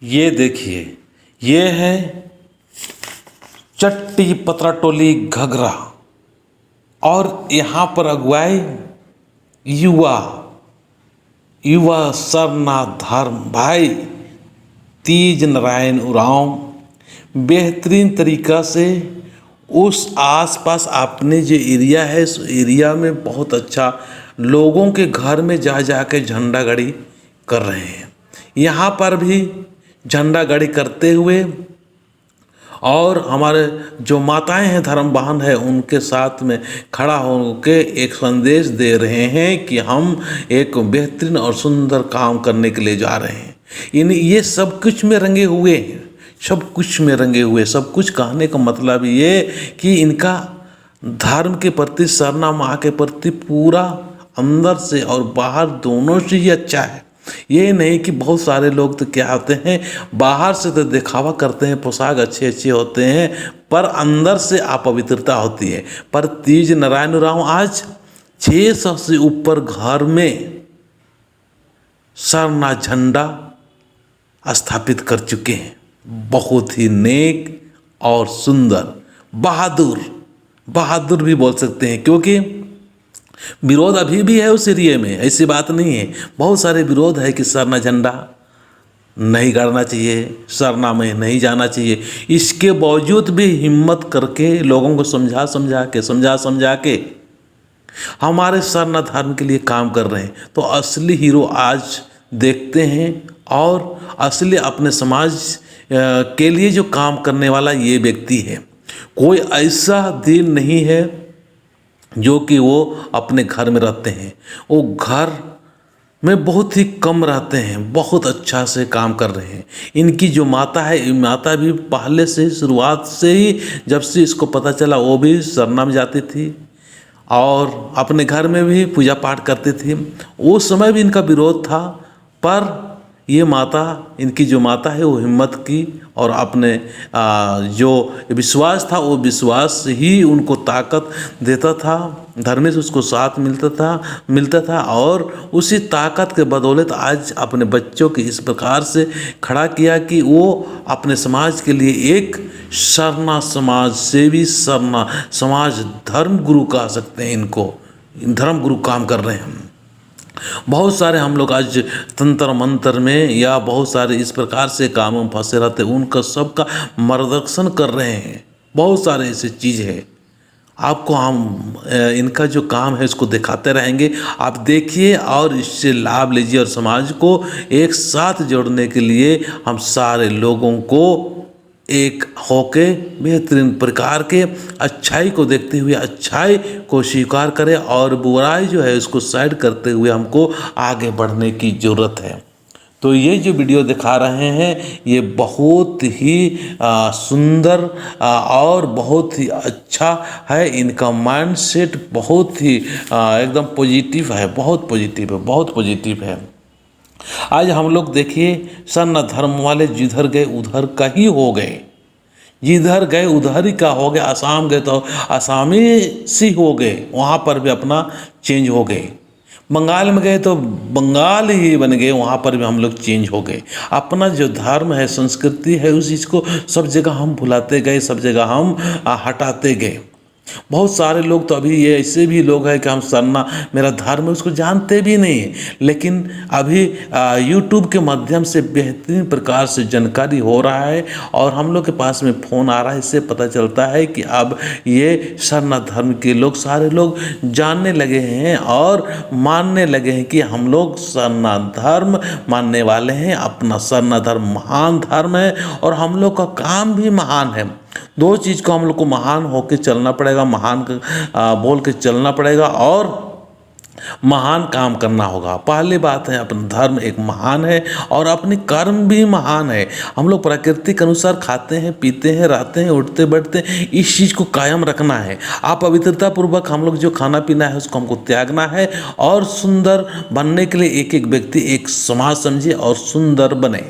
ये देखिए, ये है चट्टी पतरा टोली घघरा और यहाँ पर अगुवाई युवा सरना धर्म भाई तीज नारायण उरांव बेहतरीन तरीक़ा से उस आसपास अपने जो एरिया है उस एरिया में बहुत अच्छा लोगों के घर में जा जा के झंडा गाड़ी कर रहे हैं। यहाँ पर भी झंडा गाड़ी करते हुए और हमारे जो माताएं हैं धर्मवान है उनके साथ में खड़ा होकर एक संदेश दे रहे हैं कि हम एक बेहतरीन और सुंदर काम करने के लिए जा रहे हैं। ये सब कुछ में रंगे हुए हैं, सब कुछ में रंगे हुए। सब कुछ कहने का मतलब ये कि इनका धर्म के प्रति सरना माँ के प्रति पूरा अंदर से और बाहर दोनों से ही अच्छा है। ये नहीं कि बहुत सारे लोग तो क्या होते हैं बाहर से तो दिखावा करते हैं, पोशाक अच्छे अच्छे होते हैं पर अंदर से अपवित्रता होती है। पर तीज नारायण उरांव आज 600 से ऊपर घर में सरना झंडा स्थापित कर चुके हैं। बहुत ही नेक और सुंदर बहादुर भी बोल सकते हैं, क्योंकि विरोध अभी भी है उस एरिए में, ऐसी बात नहीं है। बहुत सारे विरोध है कि सरना झंडा नहीं गाड़ना चाहिए, सरना में नहीं जाना चाहिए। इसके बावजूद भी हिम्मत करके लोगों को समझा के हमारे सरना धर्म के लिए काम कर रहे हैं। तो असली हीरो आज देखते हैं और असली अपने समाज के लिए जो काम करने वाला ये व्यक्ति है। कोई ऐसा दिन नहीं है जो कि वो अपने घर में रहते हैं, वो घर में बहुत ही कम रहते हैं, बहुत अच्छा से काम कर रहे हैं। इनकी जो माता है, माता भी पहले से शुरुआत से ही जब से इसको पता चला वो भी सरना में जाती थी और अपने घर में भी पूजा पाठ करते थे। उस समय भी इनका विरोध था, पर ये माता, इनकी जो माता है वो हिम्मत की और अपने जो विश्वास था वो विश्वास ही उनको ताकत देता था, धर्म से उसको साथ मिलता था और उसी ताकत के बदौलत आज अपने बच्चों के इस प्रकार से खड़ा किया कि वो अपने समाज के लिए एक सरना समाज सेवी, सरना समाज धर्म गुरु कह सकते हैं इनको, धर्म गुरु काम कर रहे हैं। बहुत सारे हम लोग आज तंत्र मंत्र में या बहुत सारे इस प्रकार से कामों में फंसे रहते हैं, उनका सबका मार्गदर्शन कर रहे हैं। बहुत सारे ऐसे चीज़ है, आपको हम इनका जो काम है इसको दिखाते रहेंगे। आप देखिए और इससे लाभ लीजिए और समाज को एक साथ जोड़ने के लिए हम सारे लोगों को एक होके बेहतरीन प्रकार के अच्छाई को देखते हुए अच्छाई को स्वीकार करें और बुराई जो है उसको साइड करते हुए हमको आगे बढ़ने की ज़रूरत है। तो ये जो वीडियो दिखा रहे हैं ये बहुत ही सुंदर और बहुत ही अच्छा है। इनका माइंडसेट बहुत ही एकदम पॉजिटिव है, बहुत पॉजिटिव है। आज हम लोग देखिए सरना धर्म वाले जिधर गए उधर का ही हो गए, जिधर गए उधर ही का हो गए। आसाम गए तो आसामी सी हो गए, वहाँ पर भी अपना चेंज हो गए। बंगाल में गए तो बंगाल ही बन गए, वहाँ पर भी हम लोग चेंज हो गए। अपना जो धर्म है, संस्कृति है, उस चीज़ को सब जगह हम भुलाते गए, सब जगह हम हटाते गए। बहुत सारे लोग तो अभी ये ऐसे भी लोग हैं कि हम सरना मेरा धर्म है उसको जानते भी नहीं है, लेकिन अभी यूट्यूब के माध्यम से बेहतरीन प्रकार से जानकारी हो रहा है और हम लोग के पास में फ़ोन आ रहा है। इससे पता चलता है कि अब ये सरना धर्म के लोग सारे लोग जानने लगे हैं और मानने लगे हैं कि हम लोग सरना धर्म मानने वाले हैं। अपना सरना धर्म महान धर्म है और हम लोग का काम भी महान है। दो चीज़ को हम लोग को महान होकर चलना पड़ेगा, महान बोल के चलना पड़ेगा और महान काम करना होगा। पहली बात है अपना धर्म एक महान है और अपने कर्म भी महान है। हम लोग प्रकृति के अनुसार खाते हैं, पीते हैं, रहते हैं, उठते बैठते हैं, इस चीज़ को कायम रखना है। आप पवित्रता पूर्वक हम लोग जो खाना पीना है उसको हमको त्यागना है और सुंदर बनने के लिए एक एक व्यक्ति एक समाज समझे और सुंदर बने।